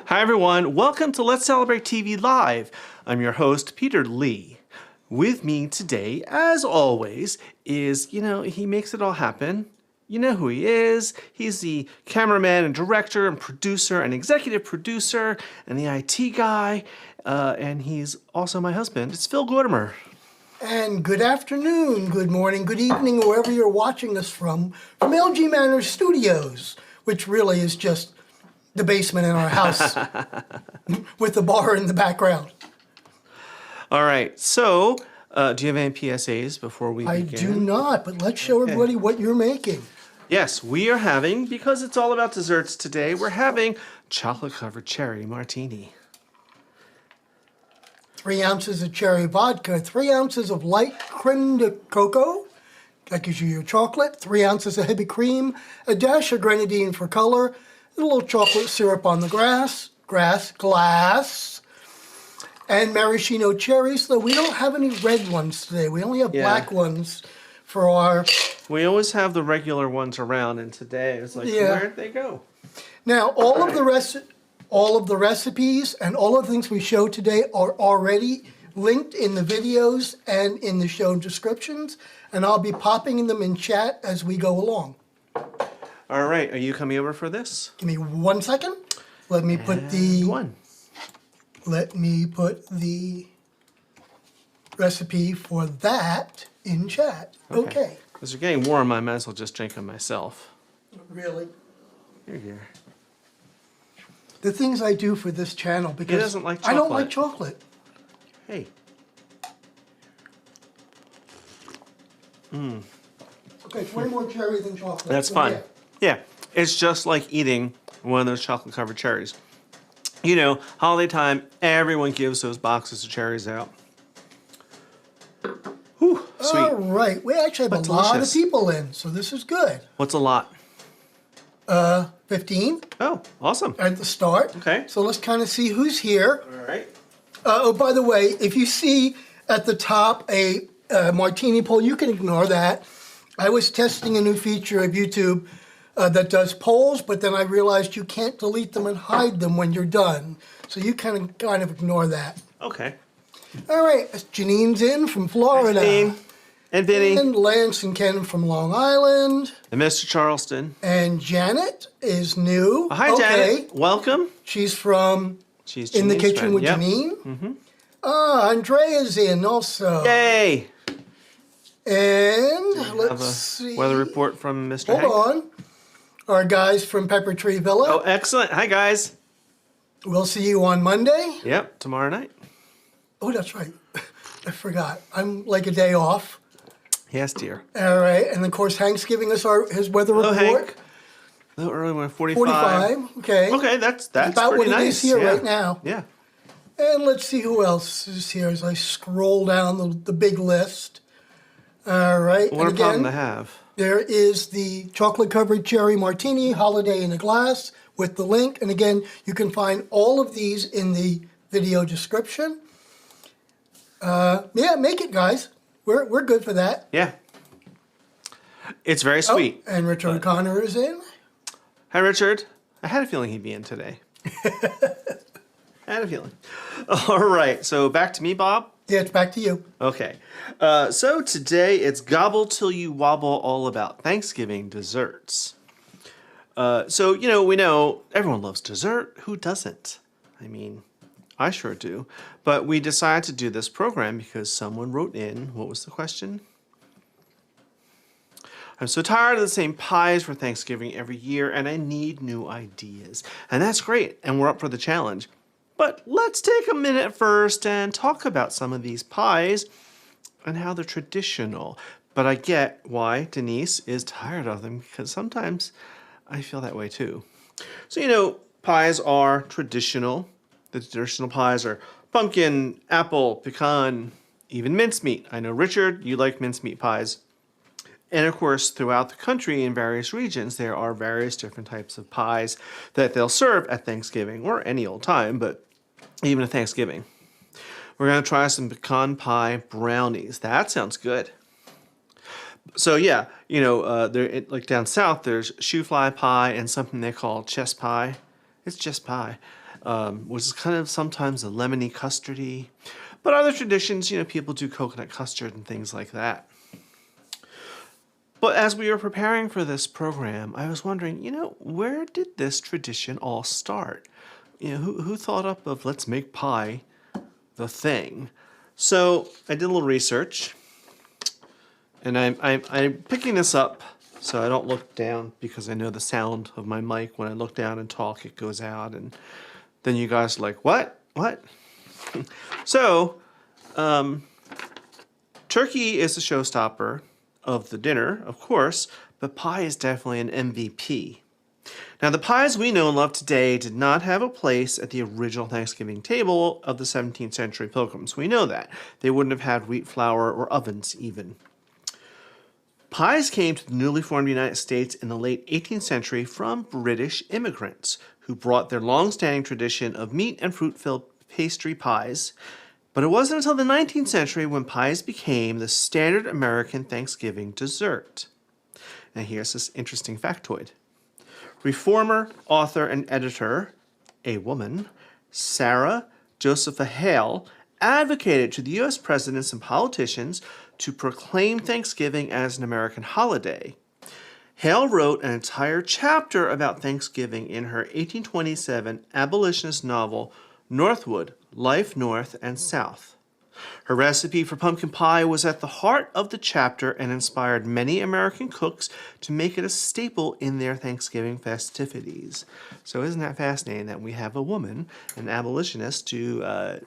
Hi everyone, welcome to Let's Celebrate TV Live. I'm your host, Peter Lee. With me today, as always, is, he makes it all happen. You know who he is. He's the cameraman and director and producer and executive producer and the IT guy. And he's also my husband. It's Phil Gortimer. And good afternoon, good morning, good evening, wherever you're watching us from LG Manor Studios, which really is just the basement in our house with the bar in the background. All right, so do you have any PSAs before we begin? I do not, but let's show everybody what you're making. Yes, we are having, because it's all about desserts today, we're having chocolate-covered cherry martini. 3 ounces of cherry vodka, 3 ounces of light crème de cocoa, that gives you your chocolate, 3 ounces of heavy cream, a dash of grenadine for color, a little chocolate syrup on the glass, and maraschino cherries, though we don't have any red ones today. We only have black ones for our... We always have the regular ones around, and today it's like, where'd they go? Now, all of the recipes and all of the things we show today are already linked in the videos and in the show descriptions, and I'll be popping them in chat as we go along. All right, are you coming over for this? Give me 1 second. Let me put the recipe for that in chat. Okay. Because they're getting warm, I might as well just drink them myself. Really? Here. The things I do for this channel, because he doesn't like chocolate. I don't like chocolate. Hey. Okay, it's way more cherry than chocolate. That's fine. Yeah, it's just like eating one of those chocolate-covered cherries. You know, holiday time, everyone gives those boxes of cherries out. Whew, sweet. All right, we actually have a lot of people in, so this is good. What's a lot? 15. Oh, awesome. At the start. Okay. So let's kind of see who's here. All right. Oh, by the way, if you see at the top a martini poll, you can ignore that. I was testing a new feature of YouTube that does polls, but then I realized you can't delete them and hide them when you're done. So you kind of ignore that. Okay. All right, Janine's in from Florida. Janine. And Vinny. And Lance and Ken from Long Island. And Mr. Charleston. And Janet is new. Oh, hi, Janet. Welcome. She's from Janine's In the Kitchen friend. with Janine. Mm-hmm. Andrea's in also. Yay. And let's see. Weather report from Mr. Hank. Hold on. Our guys from Pepper Tree Villa. Oh, excellent. Hi, guys. We'll see you on Monday. Yep, tomorrow night. Oh, that's right. I forgot. I'm like a day off. Yes, dear. All right. And, of course, Hank's giving us his weather report. Hank. A little early one, 45. 45, okay. Okay, that's about pretty what nice. it is here right now. Yeah. And let's see who else is here as I scroll down the big list. All right. What a problem to have. There is the chocolate-covered cherry martini, holiday in a glass, with the link. And again, you can find all of these in the video description. Yeah, make it, guys. We're good for that. Yeah. It's very sweet. Oh, and Richard O'Connor is in. Hi, Richard. I had a feeling he'd be in today. I had a feeling. All right, so back to me, Bob. Yeah, it's back to you. Okay. So today it's Gobble Till You Wobble, all about Thanksgiving desserts. So, we know everyone loves dessert. Who doesn't? I mean, I sure do. But we decided to do this program because someone wrote in, what was the question? I'm so tired of the same pies for Thanksgiving every year, and I need new ideas. And that's great, and we're up for the challenge. But let's take a minute first and talk about some of these pies and how they're traditional. But I get why Denise is tired of them, because sometimes I feel that way too. So, pies are traditional. The traditional pies are pumpkin, apple, pecan, even mincemeat. I know, Richard, you like mincemeat pies. And of course, throughout the country in various regions, there are various different types of pies that they'll serve at Thanksgiving, or any old time, but even at Thanksgiving. We're going to try some pecan pie brownies. That sounds good. So yeah, like down south, there's shoe fly pie and something they call chess pie. It's just pie. which is kind of sometimes a lemony custardy. But other traditions, people do coconut custard and things like that. But as we were preparing for this program, I was wondering, where did this tradition all start? Who thought up of let's make pie the thing? So I did a little research, and I'm picking this up so I don't look down because I know the sound of my mic. When I look down and talk, it goes out, and then you guys are like, what? What? So, turkey is the showstopper of the dinner, of course, but pie is definitely an MVP. Now, the pies we know and love today did not have a place at the original Thanksgiving table of the 17th century pilgrims. We know that. They wouldn't have had wheat flour or ovens, even. Pies came to the newly formed United States in the late 18th century from British immigrants who brought their long-standing tradition of meat and fruit-filled pastry pies. But it wasn't until the 19th century when pies became the standard American Thanksgiving dessert. Now here's this interesting factoid. Reformer, author, and editor, a woman, Sarah Josepha Hale, advocated to the U.S. presidents and politicians to proclaim Thanksgiving as an American holiday. Hale wrote an entire chapter about Thanksgiving in her 1827 abolitionist novel, Northwood, Life North and South. Her recipe for pumpkin pie was at the heart of the chapter and inspired many American cooks to make it a staple in their Thanksgiving festivities. So isn't that fascinating that we have a woman, an abolitionist, to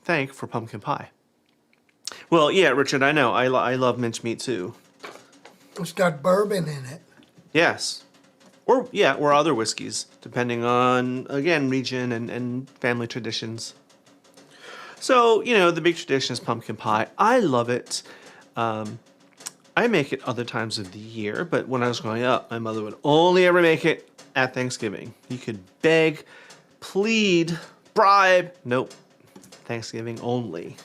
thank for pumpkin pie? Well, yeah, Richard, I know. I love mincemeat too. It's got bourbon in it. Yes. Or other whiskeys, depending on, again, region and family traditions. So, the big tradition is pumpkin pie. I love it. I make it other times of the year, but when I was growing up, my mother would only ever make it at Thanksgiving. You could beg, plead, bribe. Nope. Thanksgiving only.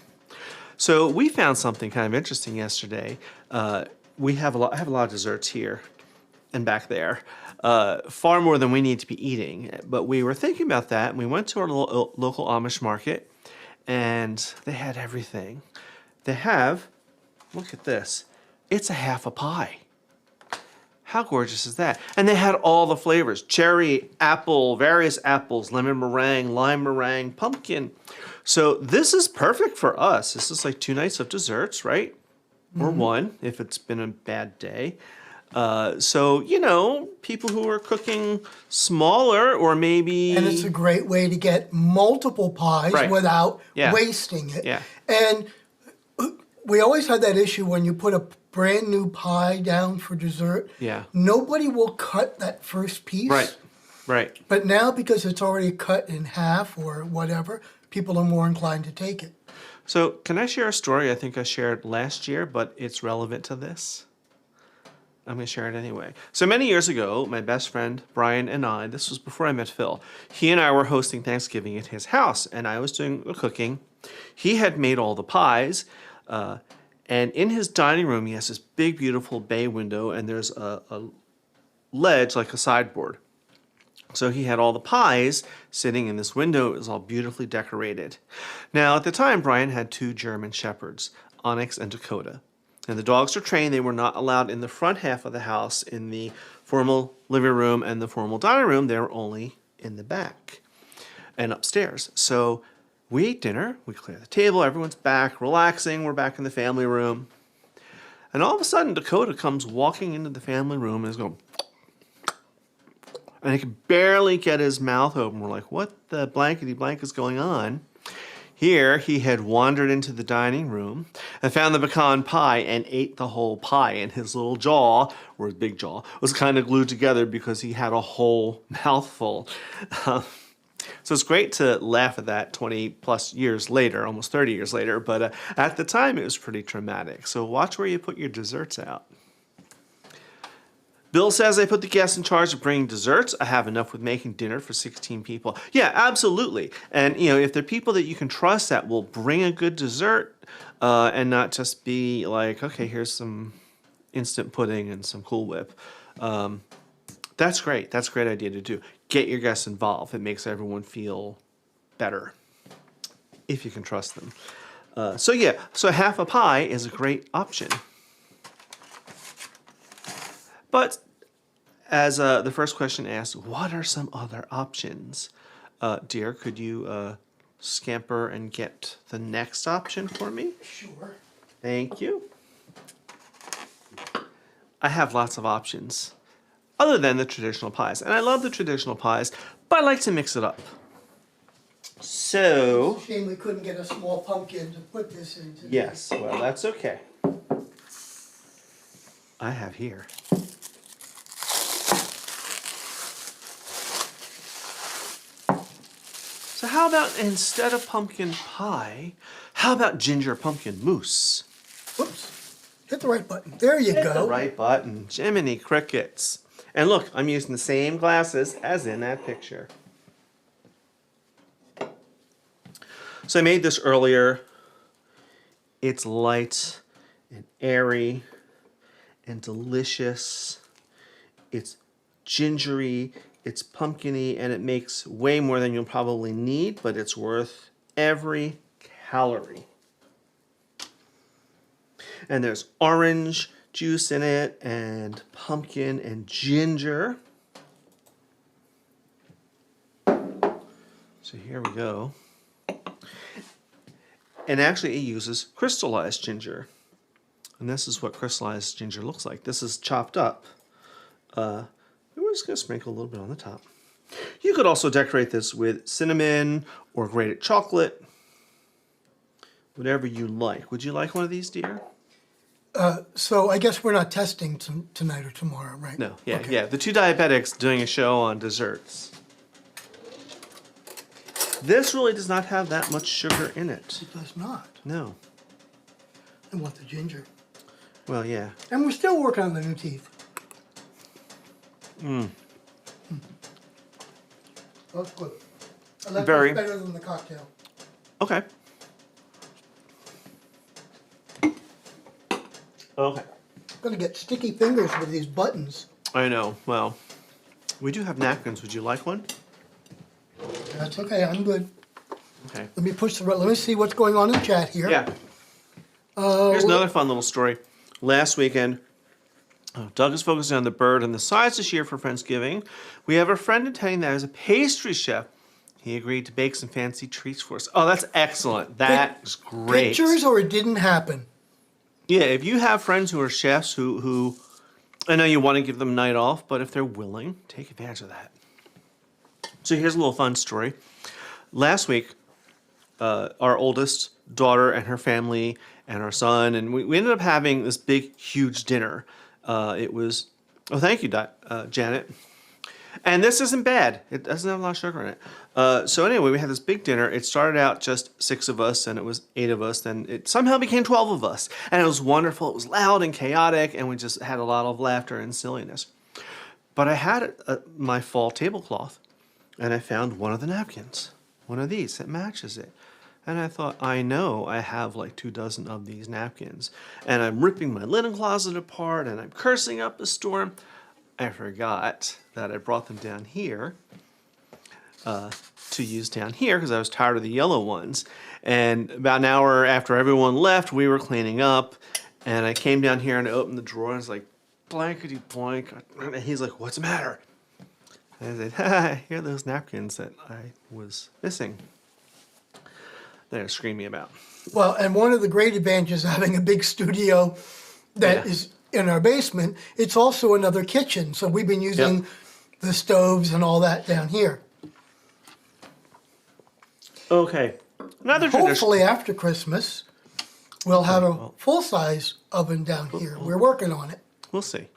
So we found something kind of interesting yesterday. I have a lot of desserts here and back there. Far more than we need to be eating. But we were thinking about that, and we went to our local Amish market, and they had everything. They have, look at this, it's a half a pie. How gorgeous is that? And they had all the flavors, cherry, apple, various apples, lemon meringue, lime meringue, pumpkin. So this is perfect for us. This is like 2 nights of desserts, right? Or one, if it's been a bad day. So, people who are cooking smaller or maybe... And it's a great way to get multiple pies without wasting it. Yeah. And we always had that issue when you put a brand new pie down for dessert. Yeah. Nobody will cut that first piece. Right. But now, because it's already cut in half or whatever, people are more inclined to take it. So can I share a story I think I shared last year, but it's relevant to this? I'm going to share it anyway. So many years ago, my best friend, Brian, and I, this was before I met Phil, he and I were hosting Thanksgiving at his house, and I was doing the cooking. He had made all the pies, and in his dining room, he has this big, beautiful bay window, and there's a ledge, like a sideboard. So he had all the pies sitting in this window. It was all beautifully decorated. Now, at the time, Brian had 2 German shepherds, Onyx and Dakota. And the dogs were trained. They were not allowed in the front half of the house in the formal living room and the formal dining room. They were only in the back and upstairs. So we ate dinner. We cleared the table. Everyone's back, relaxing. We're back in the family room. And all of a sudden, Dakota comes walking into the family room and is going... And he can barely get his mouth open. We're like, what the blankety blank is going on? Here, he had wandered into the dining room and found the pecan pie and ate the whole pie. And his little jaw, or his big jaw, was kind of glued together because he had a whole mouthful. So it's great to laugh at that 20 plus years later, almost 30 years later. But at the time, it was pretty traumatic. So watch where you put your desserts out. Bill says I put the guests in charge of bringing desserts. I have enough with making dinner for 16 people. Yeah, absolutely. And, if they're people that you can trust that will bring a good dessert and not just be like, okay, here's some instant pudding and some Cool Whip. That's great. That's a great idea to do. Get your guests involved. It makes everyone feel better, if you can trust them. So half a pie is a great option. But as the first question asks, what are some other options? Dear, could you scamper and get the next option for me? Sure. Thank you. I have lots of options other than the traditional pies. And I love the traditional pies, but I like to mix it up. So, It's a shame we couldn't get a small pumpkin to put this in today. yes, well, that's okay. I have here. So how about instead of pumpkin pie, how about ginger pumpkin mousse? Whoops. Hit the right button. There you Hit go. the right button. Jiminy crickets. And look, I'm using the same glasses as in that picture. So I made this earlier. It's light and airy and delicious. It's gingery, it's pumpkiny, and it makes way more than you'll probably need, but it's worth every calorie. And there's orange juice in it, and pumpkin and ginger. So here we go. And actually it uses crystallized ginger. And this is what crystallized ginger looks like. This is chopped up. We're just going to sprinkle a little bit on the top. You could also decorate this with cinnamon or grated chocolate. Whatever you like. Would you like one of these, dear? So I guess we're not testing tonight or tomorrow, right? No. Yeah, Okay. yeah. The two diabetics doing a show on desserts. This really does not have that much sugar in it. It does not. No. I want the ginger. Well, yeah. And we're still working on the new teeth. That's good. I like Very. this better than the cocktail. Okay. Okay. I'm going to get sticky fingers with these buttons. I know. Well, we do have napkins. Would you like one? That's okay. I'm good. Okay. Let me push the. Let me see what's going on in chat here. Yeah. Here's another fun little story. Last weekend, Doug is focusing on the bird and the size this year for Friendsgiving. We have a friend attending that as a pastry chef. He agreed to bake some fancy treats for us. Oh, that's excellent. That is great. Pictures or it didn't happen. Yeah, if you have friends who are chefs who I know you want to give them a night off, but if they're willing, take advantage of that. So here's a little fun story. Last week, our oldest daughter and her family and our son, and we ended up having this big, huge dinner. It was, oh, thank you, Janet. And this isn't bad. It doesn't have a lot of sugar in it. So anyway, we had this big dinner. It started out just 6 of us, and it was 8 of us. Then it somehow became 12 of us. And it was wonderful. It was loud and chaotic, and we just had a lot of laughter and silliness. But I had my fall tablecloth, and I found one of the napkins, one of these that matches it. And I thought, I know I have like 24 of these napkins. And I'm ripping my linen closet apart, and I'm cursing up a storm. I forgot that I brought them down here to use down here because I was tired of the yellow ones. And about an hour after everyone left, we were cleaning up. And I came down here and I opened the drawer, and I was like, blankety blank. And he's like, what's the matter? And I said, here are those napkins that I was missing. They're screaming about. Well, and one of the great advantages of having a big studio that is in our basement, it's also another kitchen. So we've been using the stoves and all that down here. Okay. Another tradition. Hopefully after Christmas, we'll have a full-size oven down here. We're working on it. We'll see.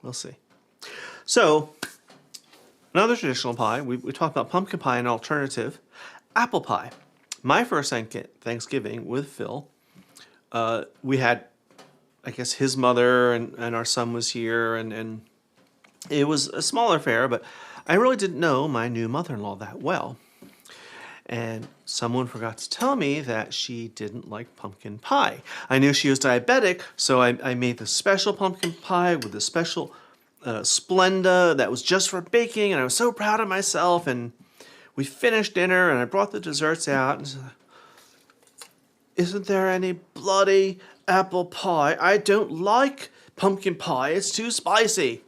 We'll see. So, another traditional pie. We talked about pumpkin pie, an alternative. Apple pie. My first Thanksgiving with Phil, we had, I guess, his mother and our son was here, and it was a smaller affair, but I really didn't know my new mother-in-law that well. And someone forgot to tell me that she didn't like pumpkin pie. I knew she was diabetic, so I made the special pumpkin pie with the special Splenda that was just for baking, and I was so proud of myself. And we finished dinner, and I brought the desserts out. And said, isn't there any bloody apple pie? I don't like pumpkin pie. It's too spicy.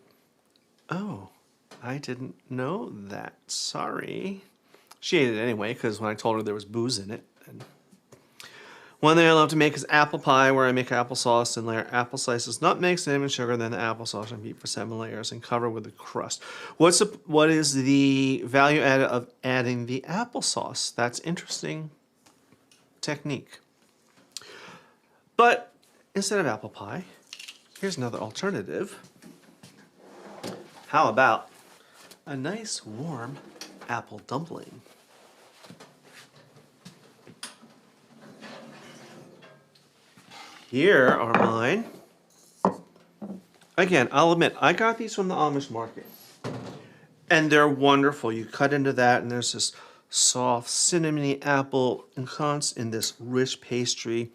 Oh, I didn't know that. Sorry. She ate it anyway, because when I told her there was booze in it. And one thing I love to make is apple pie, where I make applesauce and layer apple slices, nutmeg, cinnamon, sugar, then the applesauce and beat for 7 layers and cover with a crust. What is the value added of adding the applesauce? That's interesting technique. But instead of apple pie, here's another alternative. How about a nice warm apple dumpling? Here are mine. Again, I'll admit, I got these from the Amish market. And they're wonderful. You cut into that, and there's this soft cinnamony apple enhanced in this rich pastry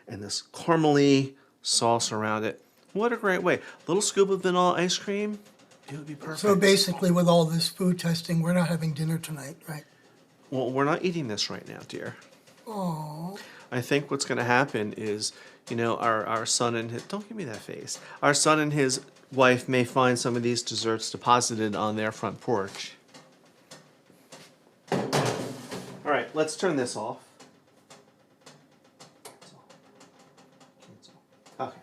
and this caramely sauce around it. What a great way. A little scoop of vanilla ice cream, it would be perfect. So basically, with all this food testing, we're not having dinner tonight, right? Well, we're not eating this right now, dear. Oh. I think what's going to happen is, you know, our son and his, don't give me that face. Our son and his wife may find some of these desserts deposited on their front porch. All right, let's turn this off. Okay,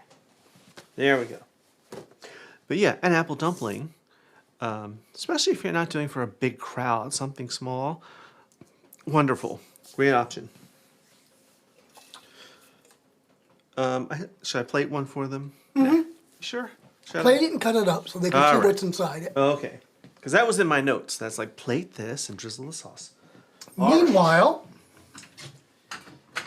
there we go. But yeah, an apple dumpling, especially if you're not doing for a big crowd, something small, wonderful, great option. Should I plate one for them? Mm-hmm. No. Sure. Plate it and cut it up so they can see what's inside it. Okay. Because that was in my notes. That's like plate this and drizzle the sauce. Meanwhile,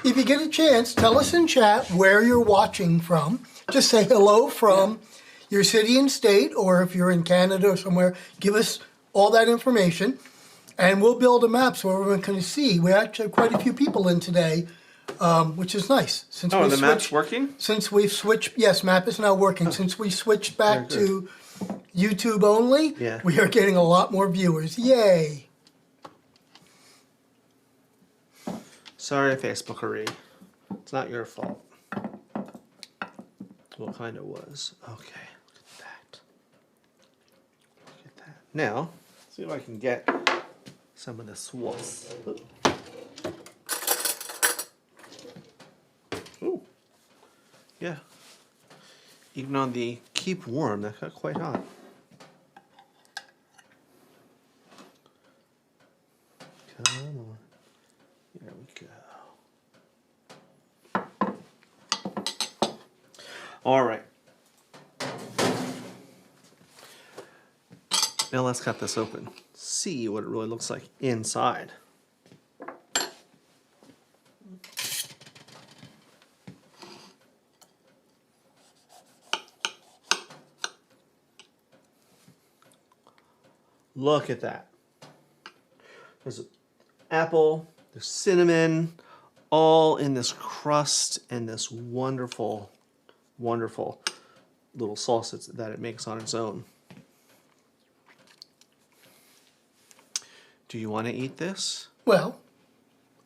if you get a chance, tell us in chat where you're watching from. Just say hello from your city and state, or if you're in Canada or somewhere, give us all that information. And we'll build a map so everyone can see. We actually have quite a few people in today. Which is nice. Since the map's working? Since we've switched, yes, map is now working. Since we switched back to YouTube only, we are getting a lot more viewers. Yay! Sorry, Facebookery. It's not your fault. Well, it kind of was. Okay, look at that. Look at that. Now, see if I can get some of the sauce. Ooh. Yeah. Even on the keep warm, that got quite hot. Come on. There we go. All right. Now let's cut this open. See what it really looks like inside. Look at that. There's apple, there's cinnamon, all in this crust and this wonderful, wonderful little sauce that it makes on its own. Do you want to eat this? Well,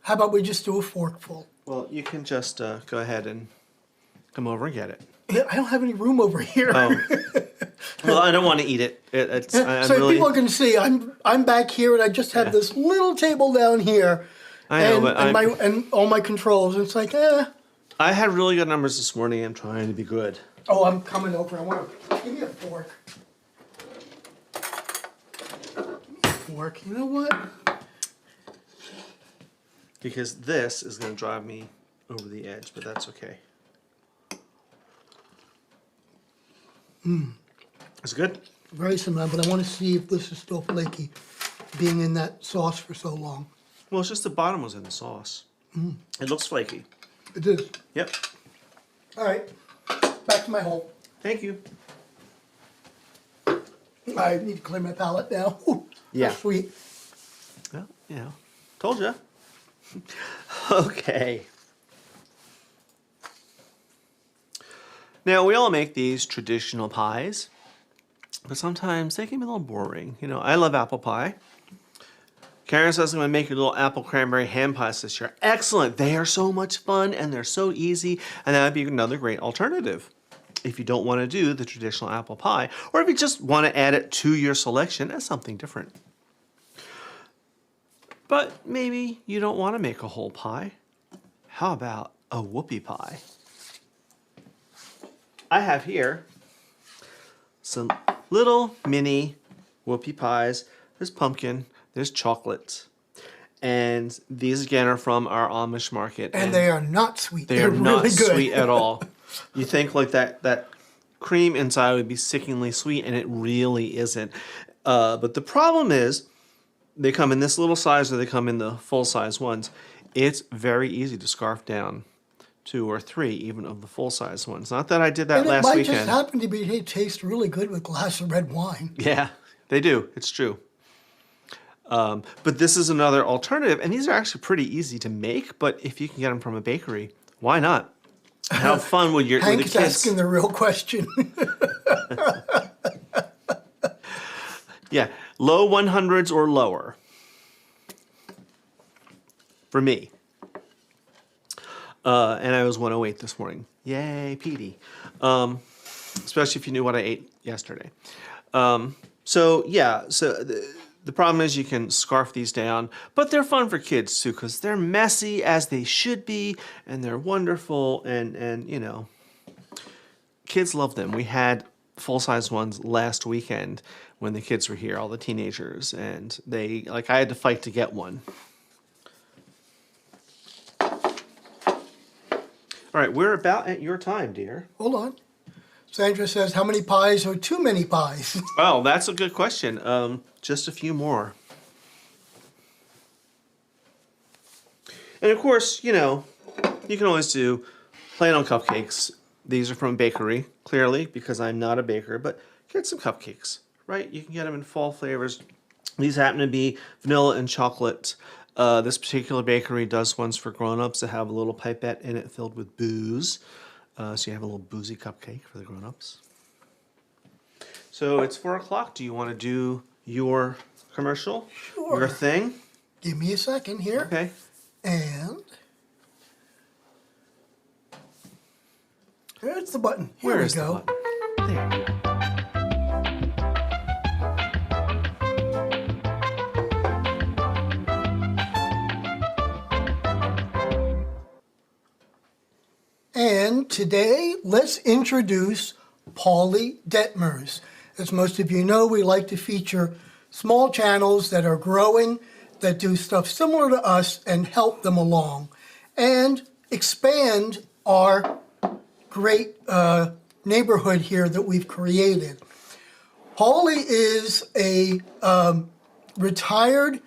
how about we just do a forkful? Well, you can just go ahead and come over and get it. Yeah, I don't have any room over here. Oh. Well, I don't want to eat it. So really... people can see, I'm back here, and I just have this little table down here, I know, and all my controls. And it's like, I had really good numbers this morning. I'm trying to be good. Oh, I'm coming over. Give me a fork. Give me a fork. You know what? Because this is going to drive me over the edge, but that's okay. Is it good? Very similar, but I want to see if this is still flaky, being in that sauce for so long. Well, it's just the bottom was in the sauce. It looks flaky. It is. Yep. All right. Back to my hole. Thank you. I need to clear my palate now. Ooh, Yeah. that's sweet. Well, you know, told you. Okay. Now, we all make these traditional pies. but sometimes they can be a little boring. You know, I love apple pie. Karen says I'm going to make your little apple cranberry ham pies this year. Excellent. They are so much fun and they're so easy. And that would be another great alternative if you don't want to do the traditional apple pie, or if you just want to add it to your selection as something different. But maybe you don't want to make a whole pie. How about a whoopie pie? I have here some little mini whoopie pies. There's pumpkin, there's chocolate, and these again are from our Amish market. And they are not sweet. They are They're not really good. sweet at all. You think like that cream inside would be sickeningly sweet, and it really isn't. But the problem is, they come in this little size or they come in the full-size ones. It's very easy to scarf down 2 or 3 even of the full-size ones. Not that I did that last weekend. It might just happen to be they taste really good with a glass of red wine. Yeah, they do. It's true. But this is another alternative, and these are actually pretty easy to make, but if you can get them from a bakery, why not? How fun would your Hank's kids... asking the real question. Yeah, low 100s or lower for me. And I was 108 this morning. Yay, Petey. Especially if you knew what I ate yesterday. So the problem is you can scarf these down, but they're fun for kids too because they're messy as they should be, and they're wonderful, and you know, kids love them. We had full-size ones last weekend when the kids were here, all the teenagers, and I had to fight to get one. All right, we're about at your time, dear. Hold on. Sandra says, how many pies are too many pies? Oh, that's a good question. Just a few more. And of course, you know, you can always do plain on cupcakes. These are from a bakery, clearly, because I'm not a baker, but get some cupcakes, right? You can get them in fall flavors. These happen to be vanilla and chocolate. This particular bakery does ones for grown-ups that have a little pipette in it filled with booze. So you have a little boozy cupcake for the grown-ups. So it's 4 o'clock. Do you want to do your commercial? Sure. Your thing? Give me a second here. Okay. And there's the button. Here Where we is go. the button? There. And today, let's introduce Paulie Detmers. As most of you know, we like to feature small channels that are growing, that do stuff similar to us and help them along, and expand our great neighborhood here that we've created. Paulie is a retired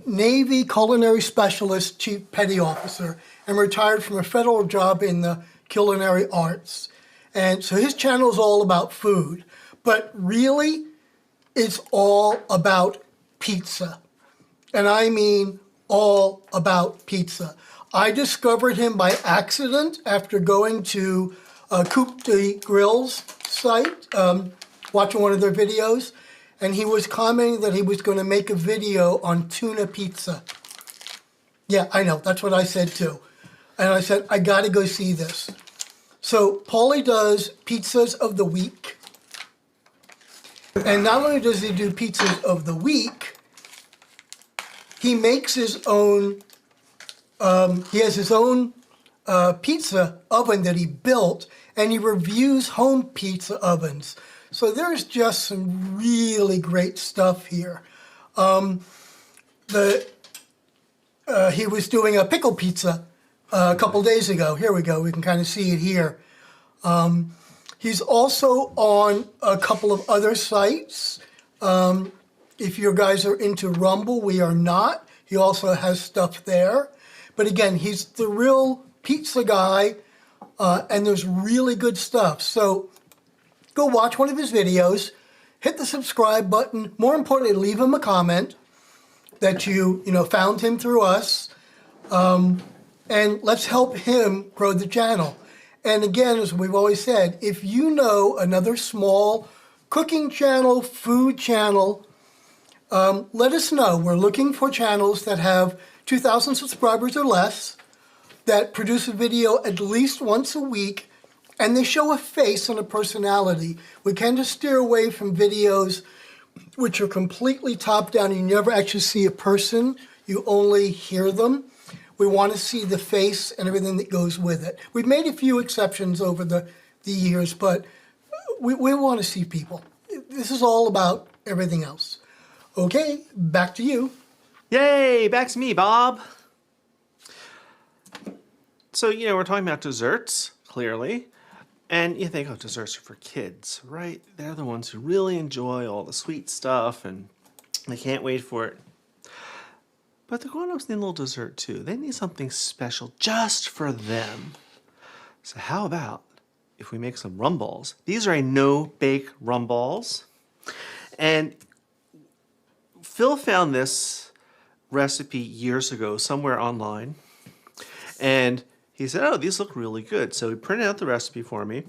Navy culinary specialist, chief petty officer, and retired from a federal job in the culinary arts. And so his channel is all about food, but really it's all about pizza. And I mean all about pizza. I discovered him by accident after going to Coupe de Grill's site, watching one of their videos, and he was commenting that he was going to make a video on tuna pizza. Yeah, I know, that's what I said too. And I said, I gotta go see this. So Paulie does pizzas of the week. And not only does he do pizzas of the week, he makes his own, he has his own pizza oven that he built, and he reviews home pizza ovens. So there's just some really great stuff here. He was doing a pickle pizza a couple days ago. Here we go. We can kind of see it here. He's also on a couple of other sites. If you guys are into Rumble, we are not. He also has stuff there. But again, he's the real pizza guy, and there's really good stuff. So go watch one of his videos, hit the subscribe button. More importantly, leave him a comment that you found him through us, and let's help him grow the channel. And again, as we've always said, if you know another small cooking channel, food channel, let us know. We're looking for channels that have 2,000 subscribers or less, that produce a video at least once a week, and they show a face and a personality. We tend to steer away from videos which are completely top-down. You never actually see a person. You only hear them. We want to see the face and everything that goes with it. We've made a few exceptions over the years, but we want to see people. This is all about everything else. Okay, back to you. Yay, back to me, Bob. So, we're talking about desserts, clearly. And you think, oh, desserts are for kids, right? They're the ones who really enjoy all the sweet stuff and they can't wait for it. But the grown-ups need a little dessert too. They need something special just for them. So how about if we make some rum balls? These are a no-bake rum balls. And Phil found this recipe years ago somewhere online. And he said, oh, these look really good. So he printed out the recipe for me.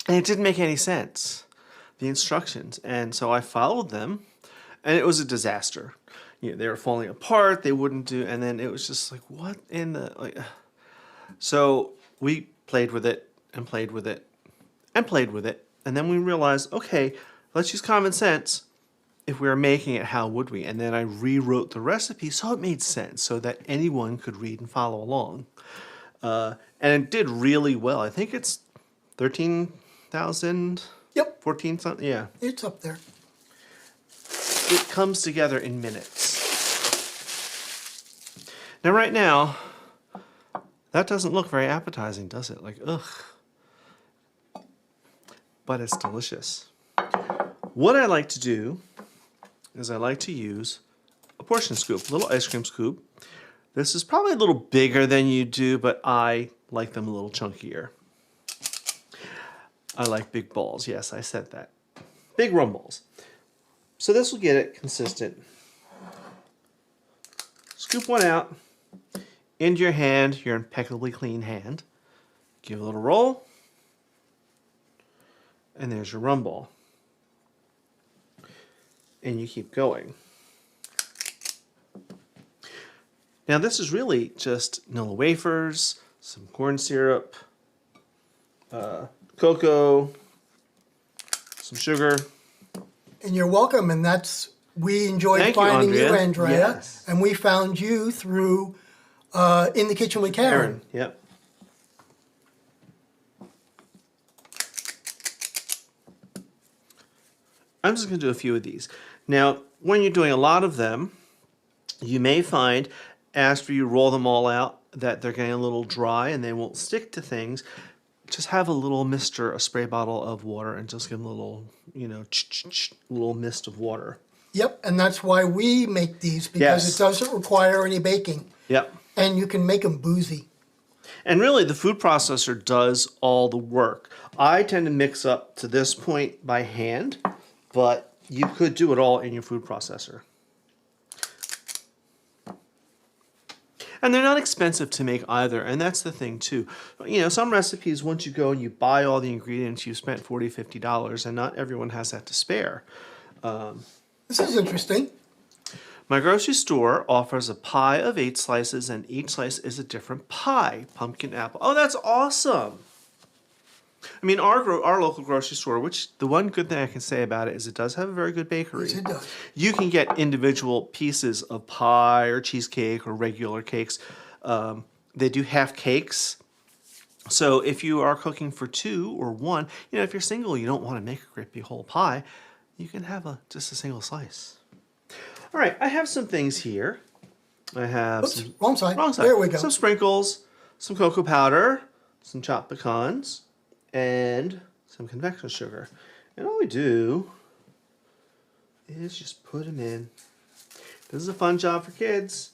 And it didn't make any sense, the instructions. And so I followed them. And it was a disaster. They were falling apart. They wouldn't do. And then it was just like, what in the... So we played with it and played with it and played with it. And then we realized, okay, let's use common sense. If we were making it, how would we? And then I rewrote the recipe so it made sense so that anyone could read and follow along. And it did really well. I think it's 13,000? Yep. 14 something? Yeah. It's up there. It comes together in minutes. Now, right now, that doesn't look very appetizing, does it? Like, ugh. But it's delicious. What I like to do is I like to use a portion scoop, a little ice cream scoop. This is probably a little bigger than you do, but I like them a little chunkier. I like big balls. Yes, I said that. Big rum balls. So this will get it consistent. Scoop one out into your hand, your impeccably clean hand. Give it a little roll. And there's your rum ball. And you keep going. Now this is really just vanilla wafers, some corn syrup, cocoa, some sugar. And you're welcome, and we enjoyed Thank you, finding you, Andrea. Andrea. Yes. And we found you through In the Kitchen with Karen. Yep. I'm just going to do a few of these. Now, when you're doing a lot of them, you may find after you roll them all out that they're getting a little dry and they won't stick to things. Just have a little mister, a spray bottle of water, and just give them a little, little mist of water. Yep, and that's why we make these, because Yes. it doesn't require any baking. Yep. And you can make them boozy. And really, the food processor does all the work. I tend to mix up to this point by hand, but you could do it all in your food processor. And they're not expensive to make either, and that's the thing too. Some recipes, once you go and you buy all the ingredients, you've spent $40, $50, and not everyone has that to spare. This is interesting. My grocery store offers a pie of 8 slices, and each slice is a different pie. Pumpkin, apple. Oh, that's awesome! I mean, our local grocery store, which the one good thing I can say about it is it does have a very good bakery. Yes, it does. You can get individual pieces of pie or cheesecake or regular cakes. They do half cakes. So if you are cooking for 2 or 1, if you're single, you don't want to make a great big whole pie, you can have just a single slice. All right, I have some things here. I have Oops, wrong side. Wrong side. There we go. Some sprinkles, some cocoa powder, some chopped pecans, and some convection sugar. And all we do is just put them in. This is a fun job for kids.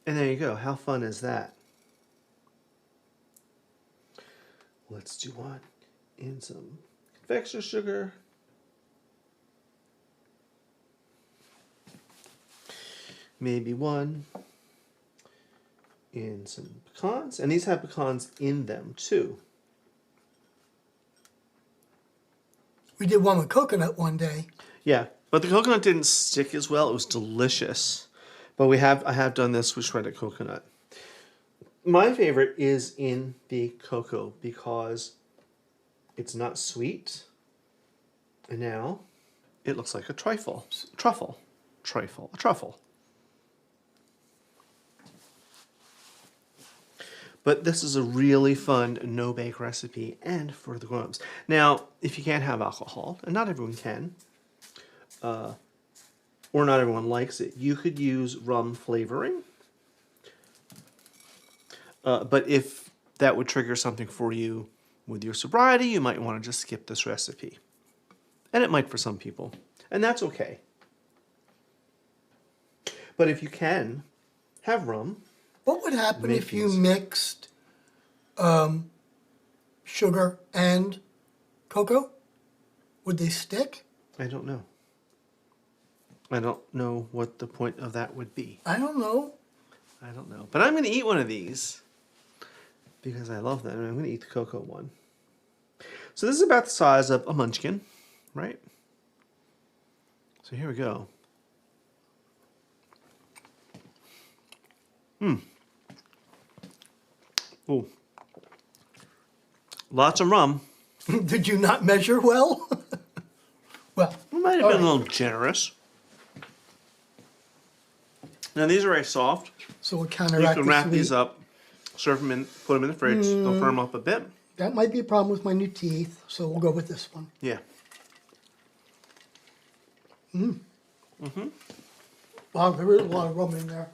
And there you go. How fun is that? Let's do one in some confectioner sugar. Maybe one in some pecans. And these have pecans in them too. We did one with coconut one day. Yeah, but the coconut didn't stick as well. It was delicious. But I have done this with shredded coconut. My favorite is in the cocoa because it's not sweet. And now it looks like a truffle. A truffle. But this is a really fun no-bake recipe and for the grown-ups. Now, if you can't have alcohol, and not everyone can, or not everyone likes it, you could use rum flavoring. But if that would trigger something for you with your sobriety, you might want to just skip this recipe. And it might for some people. And that's okay. But if you can, have rum. What would happen Make if you these. mixed sugar and cocoa? Would they stick? I don't know. I don't know what the point of that would be. I don't know. I don't know. But I'm going to eat one of these because I love them. And I'm going to eat the cocoa one. So this is about the size of a munchkin, right? So here we go. Ooh. Lots of rum. Did you not measure well? Well, We might have been a little generous. Now these are very soft. so we'll You counteract can the wrap sweet. these up, serve them in, put them in the fridge. They'll firm up a bit. That might be a problem with my new teeth, so we'll go with this one. Yeah. Wow, there is a lot of rum in there.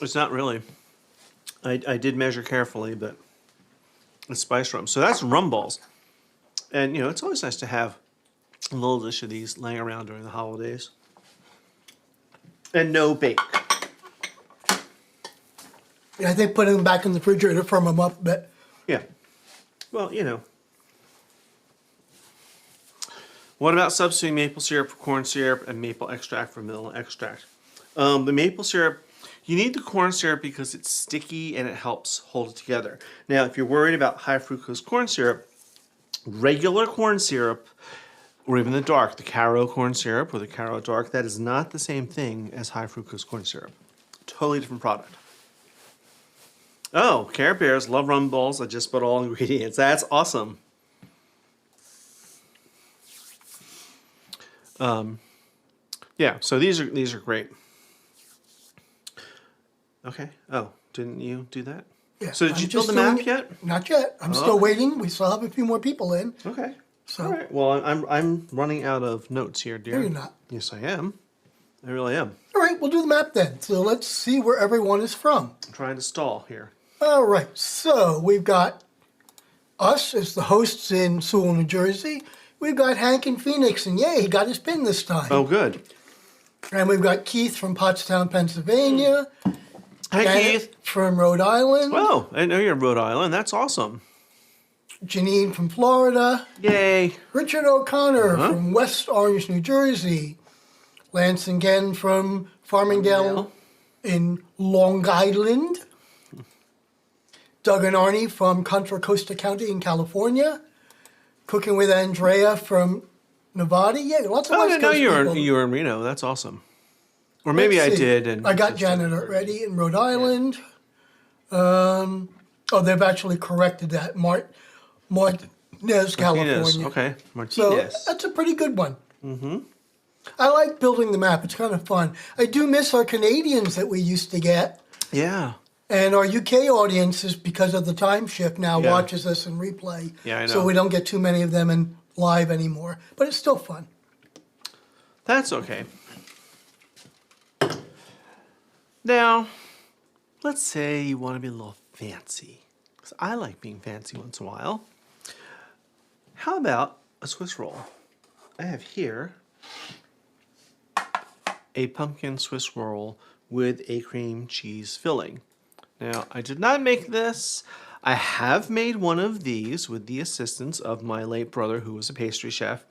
It's not really. I did measure carefully, but it's spice rum. So that's rum balls. And, you know, it's always nice to have a little dish of these laying around during the holidays. And no bake. Yeah, I think putting them back in the refrigerator to firm them up a bit. Yeah. Well, you know. What about substituting maple syrup for corn syrup and maple extract for vanilla extract? The maple syrup, you need the corn syrup because it's sticky and it helps hold it together. Now, if you're worried about high fructose corn syrup, regular corn syrup, or even the dark, the Caro corn syrup or the Caro dark, that is not the same thing as high fructose corn syrup. Totally different product. Oh, Care Bears love rum balls. I just put all ingredients. That's awesome. Yeah, so these are great. Okay. Oh, didn't you do that? Yeah, So did I'm you build just the doing map it- yet? Not yet. I'm still okay. waiting. We still have a few more people in. Okay. So- All right. Well, I'm running out of notes here, dear. No, you're not. Yes, I am. I really am. All right, we'll do the map then. So let's see where everyone is from. I'm trying to stall here. All right, so we've got us as the hosts in Sewell, New Jersey. We've got Hank in Phoenix, and yay, he got his pin this time. Oh, good. And we've got Keith from Pottstown, Pennsylvania. Hi, Janet Keith. from Rhode Island. Oh, I know you're in Rhode Island. That's awesome. Janine from Florida. Yay. Richard O'Connor from West Orange, New Jersey. Lance and Gen from Farmingdale in Long Island. Doug and Arnie from Contra Costa County in California. Cooking with Andrea from Nevada. Yeah, lots of Oh, I West didn't know Coast people. you were in Reno. That's awesome. Or maybe Let's I see. did. And I got Janet already in Rhode Island. Oh, they've actually corrected that. Martinez, California. Martinez. Okay. So Martinez. that's a pretty good one. Mm-hmm. I like building the map. It's kind of fun. I do miss our Canadians that we used to get. Yeah. And our UK audiences, because of the time shift now, Yeah. watches us in replay. Yeah, I know. So we don't get too many of them in live anymore. But it's still fun. That's okay. Now, let's say you want to be a little fancy. Because I like being fancy once in a while. How about a Swiss roll? I have here a pumpkin Swiss roll with a cream cheese filling. Now, I did not make this. I have made one of these with the assistance of my late brother, who was a pastry chef.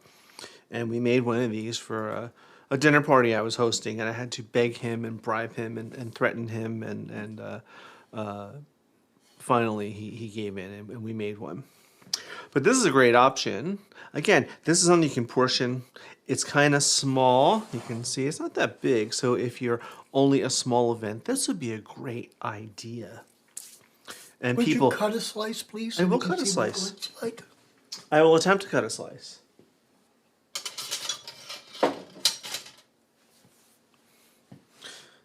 And we made one of these for a dinner party I was hosting, and I had to beg him and bribe him and threaten him, and finally he gave in, and we made one. But this is a great option. Again, this is something you can portion. It's kind of small. You can see it's not that big. So if you're only a small event, this would be a great idea. And Would people, you cut a slice, please? I will so we can cut a see what it slice. looks like? I will attempt to cut a slice.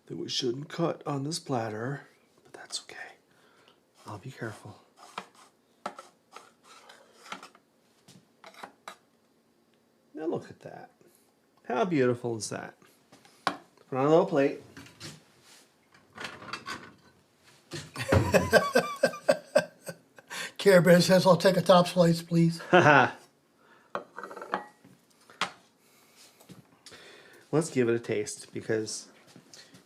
That we shouldn't cut on this platter, but that's okay. I'll be careful. Now look at that. How beautiful is that? Put on a little plate. Care Bear says, I'll take a top slice, please. Let's give it a taste because,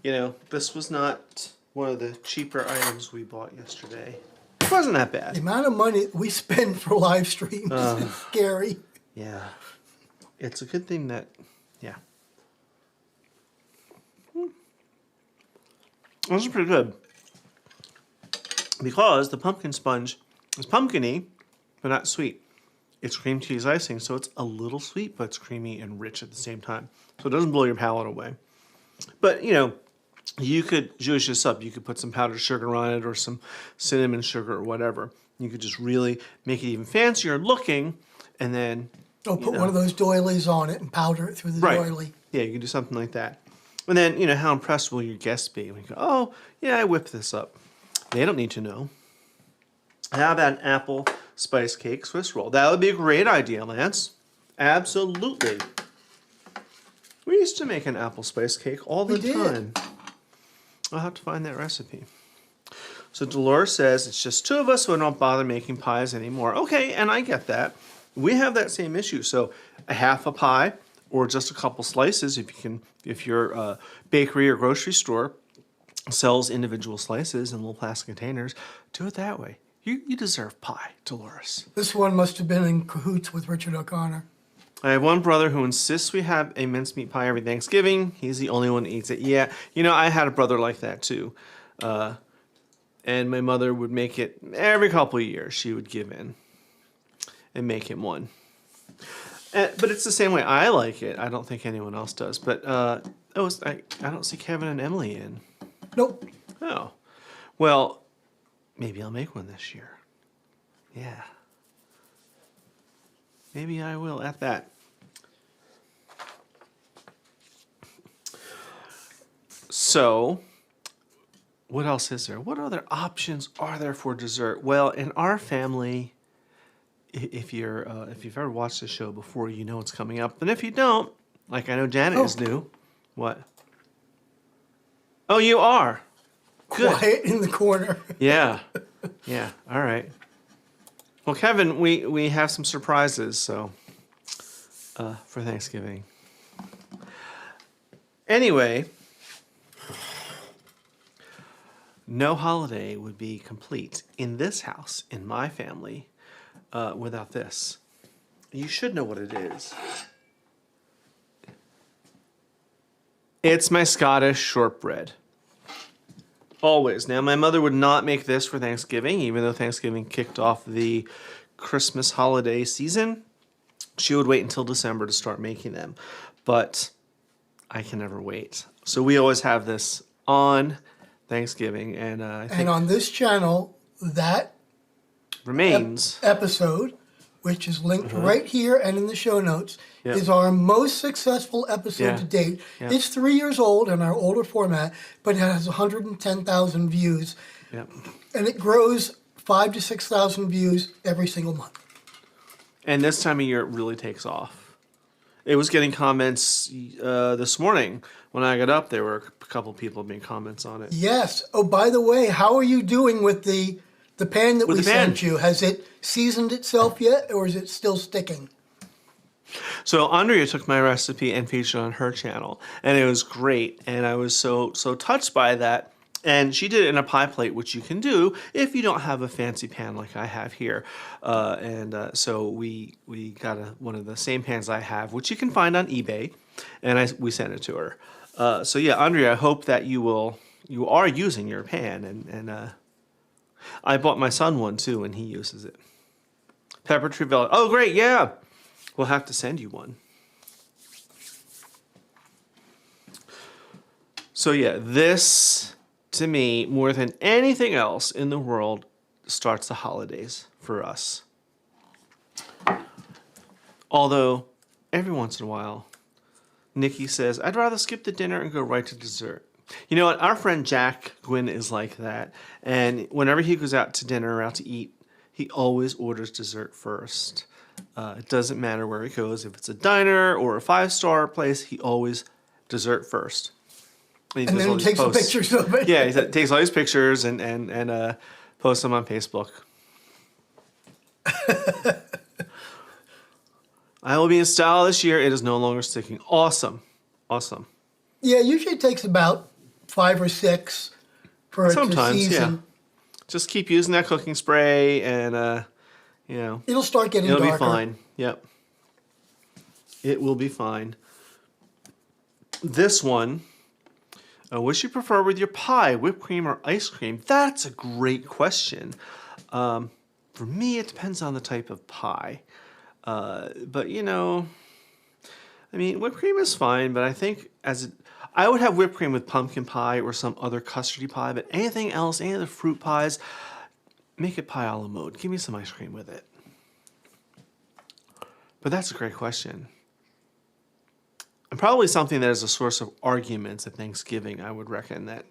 you know, this was not one of the cheaper items we bought yesterday. It wasn't that The bad. amount of money we spend for live streams is scary. Yeah. It's a good thing that, yeah. This is pretty good. Because the pumpkin sponge is pumpkin-y, but not sweet. It's cream cheese icing, so it's a little sweet, but it's creamy and rich at the same time. So it doesn't blow your palate away. But, you know, you could zhuzh this up. You could put some powdered sugar on it or some cinnamon sugar or whatever. You could just really make it even fancier looking, and then... Oh, put one of those doilies on it and powder it through the doily. Yeah, you can do something like that. And then, you know, how impressed will your guests be when you go, oh, yeah, I whipped this up. They don't need to know. How about an apple spice cake Swiss roll? That would be a great idea, Lance. Absolutely. We used to make an apple spice cake all the time. I'll have to find that recipe. So Dolores says, it's just two of us, so I don't bother making pies anymore. Okay, and I get that. We have that same issue. So a half a pie or just a couple slices, if your bakery or grocery store sells individual slices in little plastic containers, do it that way. You deserve pie, Dolores. This one must have been in cahoots with Richard O'Connor. I have one brother who insists we have a mincemeat pie every Thanksgiving. He's the only one who eats it. Yeah, you know, I had a brother like that too. And my mother would make it every couple of years. She would give in and make him one. But it's the same way I like it. I don't think anyone else does. But I don't see Kevin and Emily in. Nope. Oh. Well, maybe I'll make one this year. Yeah. Maybe I will at that. So, what else is there? What other options are there for dessert? Well, in our family, if you've ever watched the show before, you know it's coming up. And if you don't, like I know Janet is new. What? Oh, you are. Good. Quiet in the corner. Yeah. Yeah. All right. Well, Kevin, we have some surprises, so for Thanksgiving. Anyway, no holiday would be complete in this house, in my family, without this. You should know what it is. It's my Scottish shortbread. Always. Now, my mother would not make this for Thanksgiving, even though Thanksgiving kicked off the Christmas holiday season. She would wait until December to start making them. But I can never wait. So we always have this on Thanksgiving. And I think And on this channel, that remains. episode, which is linked right here and in the show notes, Yep. is our most successful episode Yeah. to date. Yeah. It's 3 years old in our older format, but it has 110,000 views. Yep. And it grows 5,000 to 6,000 views every single month. And this time of year, it really takes off. It was getting comments this morning. When I got up, there were a couple people making comments on it. Yes. Oh, by the way, how are you doing with the pan that With we the pan. sent you? Has it seasoned itself yet, or is it still sticking? So Andrea took my recipe and featured it on her channel, and it was great. And I was so touched by that. And she did it in a pie plate, which you can do if you don't have a fancy pan like I have here. So we got one of the same pans I have, which you can find on eBay, and we sent it to her. So yeah, Andrea, I hope that you are using your pan, and I bought my son one too, and he uses it. Pepper Trevella. Oh, great, yeah. We'll have to send you one. So yeah, this, to me, more than anything else in the world, starts the holidays for us. Although, every once in a while, Nikki says, I'd rather skip the dinner and go right to dessert. You know what? Our friend Jack Gwynn is like that. And whenever he goes out to dinner or out to eat, he always orders dessert first. It doesn't matter where he goes. If it's a diner or a 5-star place, he always dessert first. And then he takes some pictures of it. Yeah, he takes all these pictures and posts them on Facebook. I will be in style this year. It is no longer sticking. Awesome. Awesome. Yeah, usually it takes about 5 or 6 for it to season. Yeah. Just keep using that cooking spray and, you know. It'll start getting darker. It'll be fine. Yep. It will be fine. This one, which you prefer with your pie, whipped cream or ice cream? That's a great question. For me, it depends on the type of pie. But, you know, I mean, whipped cream is fine, but I think I would have whipped cream with pumpkin pie or some other custardy pie, but anything else, any of the fruit pies, make it pie a la mode. Give me some ice cream with it. But that's a great question. And probably something that is a source of arguments at Thanksgiving, I would reckon that.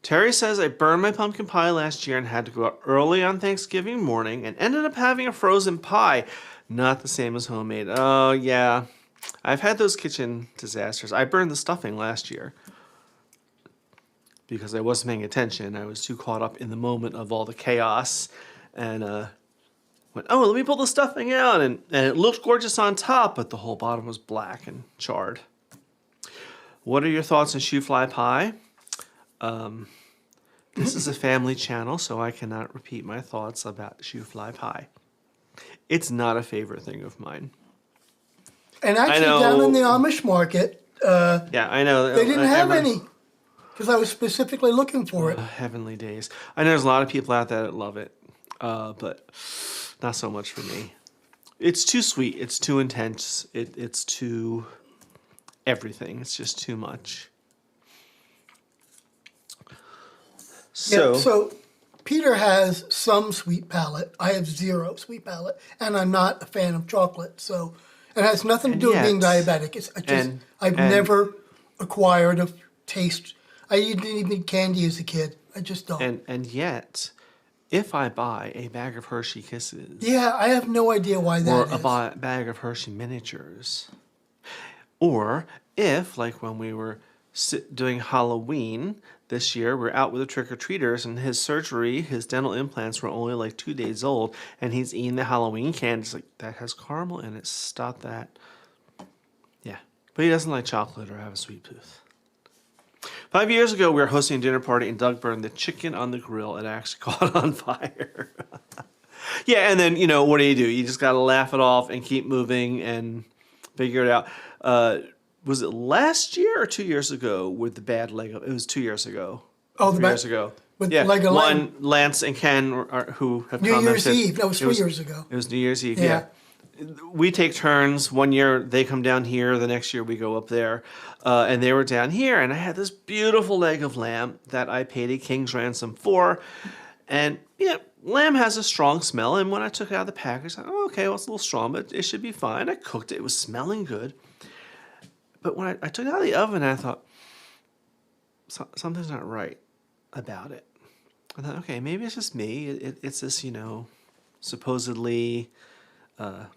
Terry says, I burned my pumpkin pie last year and had to go out early on Thanksgiving morning and ended up having a frozen pie. Not the same as homemade. Oh, yeah. I've had those kitchen disasters. I burned the stuffing last year because I wasn't paying attention. I was too caught up in the moment of all the chaos and went, oh, let me pull the stuffing out. And it looked gorgeous on top, but the whole bottom was black and charred. What are your thoughts on shoe fly pie? This is a family channel, so I cannot repeat my thoughts about shoe fly pie. It's not a favorite thing of mine. And actually, down in the Amish market, yeah, I know they didn't have any because I was specifically looking for it. Heavenly days. I know there's a lot of people out there that love it, but not so much for me. It's too sweet. It's too intense. It's too everything. It's just too much. So Peter has some sweet palate. I have 0 sweet palate, and I'm not a fan of chocolate. So it has nothing to do with being diabetic. I've never acquired a taste. I didn't even eat candy as a kid. I just don't. And yet, if I buy a bag of Hershey Kisses, yeah, I have no idea why that is. Or a bag of Hershey miniatures, or if, like when we were doing Halloween this year, we're out with the trick-or-treaters, and his surgery, his dental implants were only like 2 days old, and he's eating the Halloween candy. It's like, that has caramel in it. Stop that. Yeah. But he doesn't like chocolate or have a sweet tooth. 5 years ago, we were hosting a dinner party, and Doug burned the chicken on the grill. It actually caught on fire. Yeah, and then, you know, what do? You just got to laugh it off and keep moving and figure it out. Was it last year or 2 years ago with the bad leg? It was 2 years ago. Oh, 3 years ago. With leg of lamb. Lance and Ken who have New commented. Year's Eve. That was 3 years ago. It was New Year's Eve, yeah. We take turns. 1 year they come down here. The next year we go up there. And they were down here. And I had this beautiful leg of lamb that I paid a king's ransom for. And, yeah, lamb has a strong smell. And when I took it out of the package, I thought, oh, okay, well, it's a little strong, but it should be fine. I cooked it. It was smelling good. But when I took it out of the oven, I thought, something's not right about it. I thought, okay, maybe it's just me. It's this, you know, supposedly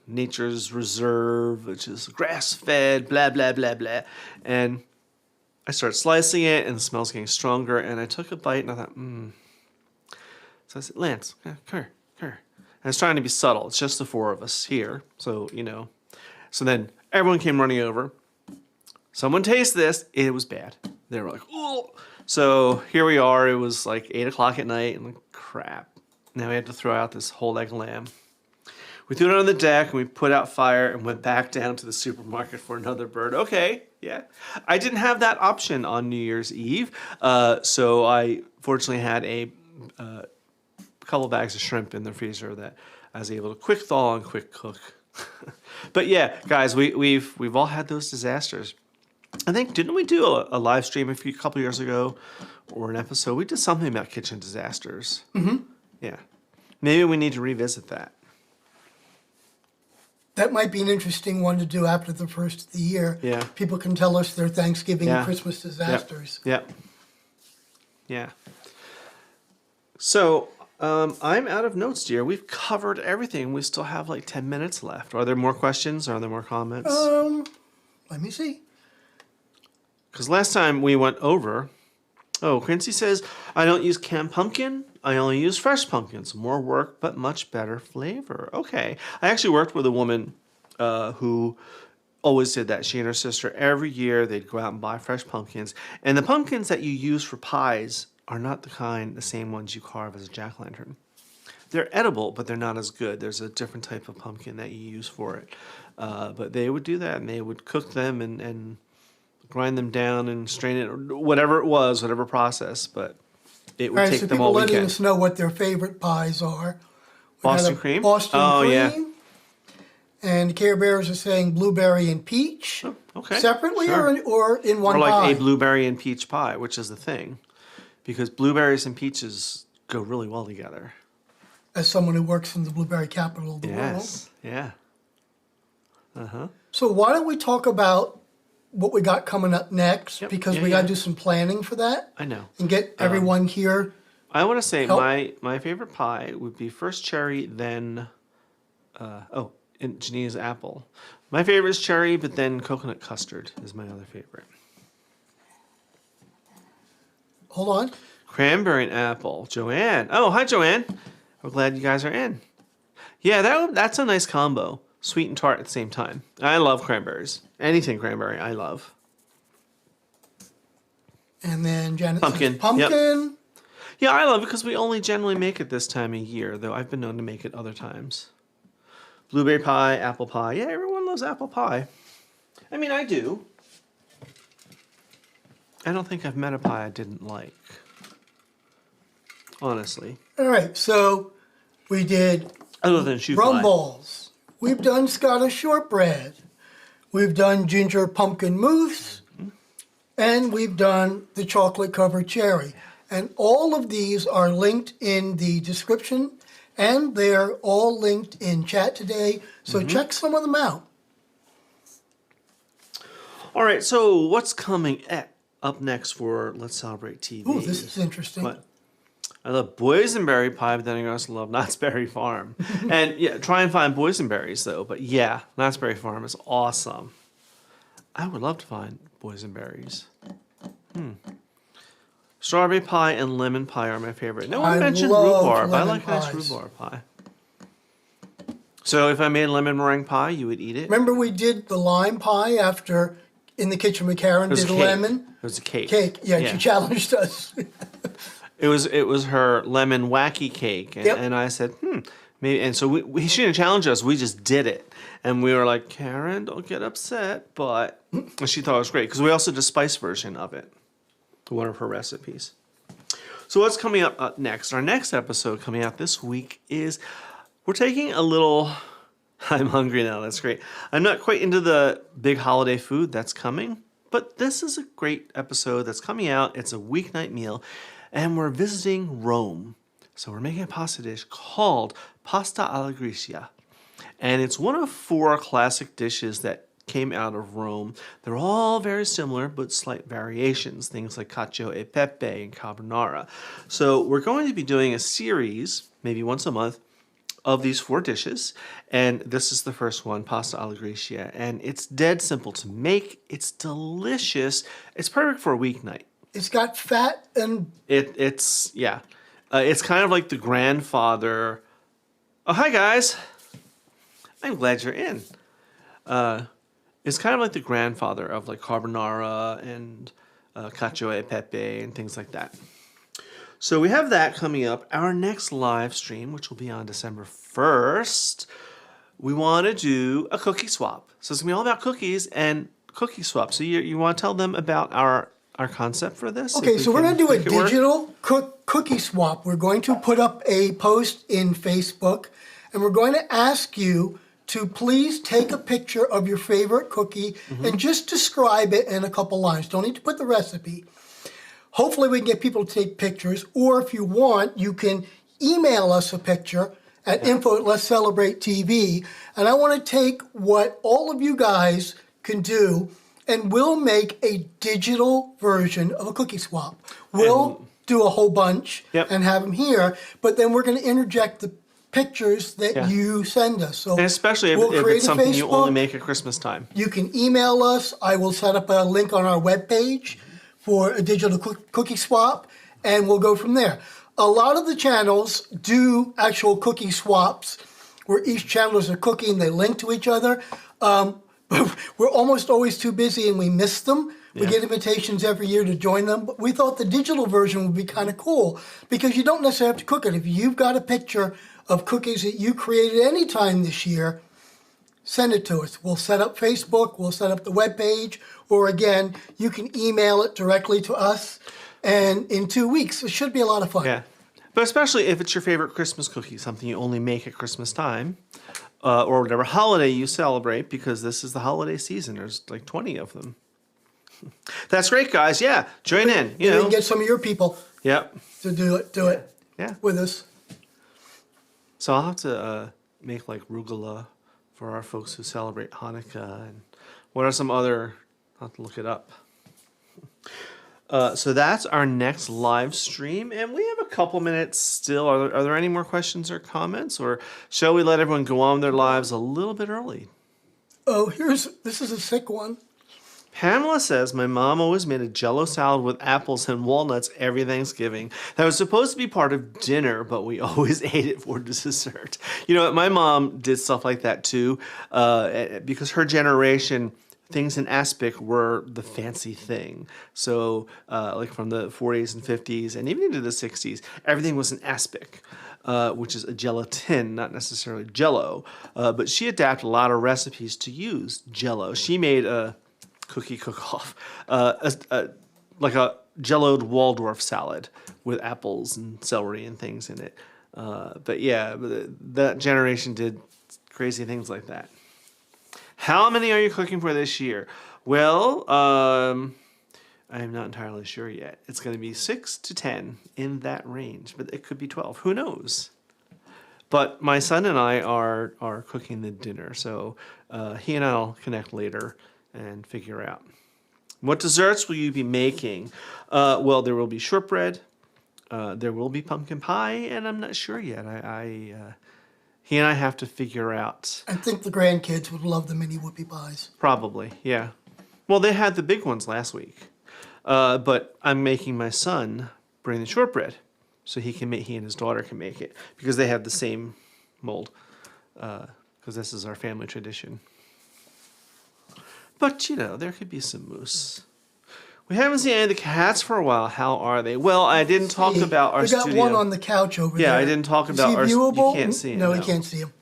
nature's reserve, which is grass-fed, blah, blah, blah, blah. And I started slicing it, and the smell's getting stronger. And I took a bite, and I thought, So I said, Lance, come here. And I was trying to be subtle. It's just the 4 of us here. So, you know. So then everyone came running over. Someone taste this. It was bad. They were like, oh. So here we are. It was like 8 o'clock at night. And like, crap. Now we had to throw out this whole leg of lamb. We threw it on the deck and we put out fire and went back down to the supermarket for another bird. Okay, yeah. I didn't have that option on New Year's Eve. So I fortunately had a couple bags of shrimp in the freezer that I was able to quick thaw and quick cook. But yeah, guys, we've all had those disasters. I think, didn't we do a live stream a couple years ago, or an episode? We did something about kitchen disasters. Mm-hmm. Yeah. Maybe we need to revisit that. That might be an interesting one to do after the first of the year. Yeah. People can tell us their Thanksgiving Yeah. and Christmas disasters. Yep. Yeah. So, I'm out of notes, dear. We've covered everything. We still have like 10 minutes left. Are there more questions? Are there more comments? Let me see. Because last time we went over... Oh, Quincy says, I don't use canned pumpkin. I only use fresh pumpkins. More work, but much better flavor. Okay. I actually worked with a woman who always did that. She and her sister, every year, they'd go out and buy fresh pumpkins. And the pumpkins that you use for pies are not the same ones you carve as a jack-o'-lantern. They're edible, but they're not as good. There's a different type of pumpkin that you use for it. But they would do that, and they would cook them and grind them down and strain it, or whatever it was, whatever process. But it would take them all people letting weekend. us know what their favorite pies are. We Boston had a cream? Boston Oh, cream. yeah. And the Care Bears are saying blueberry and peach. Okay. Separately Sure. or in one Or like pie? a blueberry and peach pie, which is the thing. Because blueberries and peaches go really well together. As someone who works in the blueberry capital of the world. Yes. Yeah. Uh-huh. So why don't we talk about what we got coming up next? Yep. Because Yeah, we got to yeah. do some planning for that. I know. And get everyone here. I want to say Help. my favorite pie would be first cherry, then and Janine's apple. My favorite is cherry, but then coconut custard is my other favorite. Hold on. Cranberry and apple. Joanne. Oh, hi, Joanne. We're glad you guys are in. Yeah, that's a nice combo. Sweet and tart at the same time. I love cranberries. Anything cranberry, I love. And then Janet Pumpkin. says pumpkin. Yeah, I love it because we only generally make it this time of year, though I've been known to make it other times. Blueberry pie, apple pie. Yeah, everyone loves apple pie. I mean, I do. I don't think I've met a pie I didn't like. Honestly. All right, so we did Other than shoe rum fly. balls. We've done Scottish shortbread. We've done ginger pumpkin mousse. And we've done the chocolate covered cherry. And all of these are linked in the description, and they're all linked in chat today. So check some of them out. All right, so what's coming up next for Let's Celebrate TV? Ooh, this is interesting. What? I love boysenberry pie, but then I also love Knott's Berry Farm. And yeah, try and find boysenberries though. But yeah, Knott's Berry Farm is awesome. I would love to find boysenberries. Strawberry pie and lemon pie are my favorite. No one I mentioned love rhubarb. I lemon like nice pies. rhubarb pie. So if I made lemon meringue pie, you would eat it? Remember we did the lime pie after in the kitchen with Karen It was did a a cake. line? It was a cake. Cake. Yeah, she challenged us. It was her lemon wacky cake, and, Yep. and I said, maybe. And so we she didn't challenge us. We just did it, and we were like, Karen, don't get upset. But and she thought it was great because we also did a spice version of it, one of her recipes. So what's coming up next? Our next episode coming out this week is we're taking a little. I'm hungry now. That's great. I'm not quite into the big holiday food that's coming, but this is a great episode that's coming out. It's a weeknight meal, and we're visiting Rome. So we're making a pasta dish called pasta alla gricia, and it's one of 4 classic dishes that came out of Rome. They're all very similar, but slight variations, things like cacio e pepe and carbonara. So we're going to be doing a series, maybe once a month, of these 4 dishes, and this is the first one, pasta alla gricia, and it's dead simple to make. It's delicious. It's perfect for a weeknight. It's got fat and It's kind of like the grandfather. Oh, hi guys. I'm glad you're in. It's kind of like the grandfather of like carbonara and cacio e pepe and things like that. So we have that coming up. Our next live stream, which will be on December 1st, we want to do a cookie swap. So it's going to be all about cookies and cookie swap. So you want to tell them about our concept for this? okay, so we're going to do a make it work? digital cookie swap. We're going to put up a post in Facebook, and we're going to ask you to please take a picture of your favorite cookie and just describe it in a couple lines. Don't need to put the recipe. Hopefully we can get people to take pictures, or if you want, you can email us a picture at info@Let'sCelebrateTV, and I want to take what all of you guys can do, and we'll make a digital version of a cookie swap. We'll do a whole bunch and have them here, but then we're going to interject the pictures that you send us. So and especially if it's something you only make at Christmas time. You can email us. I will set up a link on our webpage for a digital cookie swap, and we'll go from there. A lot of the channels do actual cookie swaps where each channel is a cookie and they link to each other. But we're almost always too busy and we miss them. We get invitations every year to join them. But we thought the digital version would be kind of cool because you don't necessarily have to cook it. If you've got a picture of cookies that you created any time this year, send it to us. We'll set up Facebook, we'll set up the webpage, or again, you can email it directly to us. And in 2 weeks, it should be a lot of fun. Yeah, but especially if it's your favorite Christmas cookie, something you only make at Christmas time, or whatever holiday you celebrate, because this is the holiday season. There's like 20 of them. That's great, guys. Yeah, join in. You know, can get some of your people. To do it. Yeah. With us. So I'll have to make like rugula for our folks who celebrate Hanukkah, and what are some other? I'll have to look it up. So that's our next live stream, and we have a couple minutes still. Are there any more questions or comments, or shall we let everyone go on with their lives a little bit early? Oh, this is a sick one. Pamela says, my mom always made a Jell-O salad with apples and walnuts every Thanksgiving. That was supposed to be part of dinner, but we always ate it for dessert. You know, my mom did stuff like that too, because her generation, things in aspic were the fancy thing. So like from the 40s and 50s and even into the 60s, everything was in aspic, which is a gelatin, not necessarily Jell-O. But she adapted a lot of recipes to use Jell-O. She made a cookie cook-off, like a Jell-O'd Waldorf salad with apples and celery and things in it. But yeah, that generation did crazy things like that. How many are you cooking for this year? Well, I'm not entirely sure yet. It's going to be 6 to 10 in that range, but it could be 12. Who knows? But my son and I are cooking the dinner, so he and I will connect later and figure out. What desserts will you be making? Well, there will be shortbread. There will be pumpkin pie, and I'm not sure yet. He and I have to figure out. I think the grandkids would love the mini whoopie pies. Probably, yeah. Well, they had the big ones last week. But I'm making my son bring the shortbread so he and his daughter can make it because they have the same mold. Because this is our family tradition. But, you know, there could be some mousse. We haven't seen any of the cats for a while. How are they? Well, I didn't talk about our studio. We got one on the couch over there. Yeah, I didn't talk about our studio. You can't see him. No, you can't see him.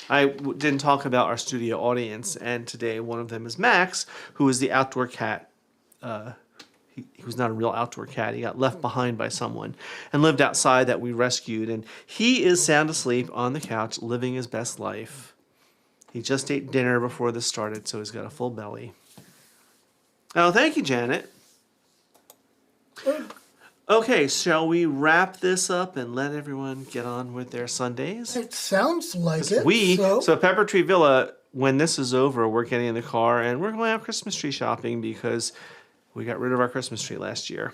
I didn't talk about our studio audience, and today one of them is Max, who is the outdoor cat. He was not a real outdoor cat. He got left behind by someone and lived outside that we rescued, and he is sound asleep on the couch, living his best life. He just ate dinner before this started, so he's got a full belly. Oh, thank you, Janet. Okay, shall we wrap this up and let everyone get on with their Sundays? It sounds like it. So Pepper Tree Villa, when this is over, we're getting in the car and we're going out Christmas tree shopping because we got rid of our Christmas tree last year.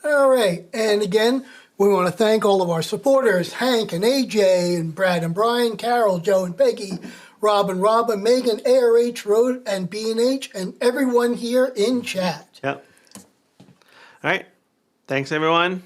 All right. And again, we want to thank all of our supporters, Hank and AJ and Brad and Brian, Carol, Joe and Peggy, Rob and Robin, Megan, ARH, Road, and B&H, and everyone here in chat. Yep. All right. Thanks, everyone.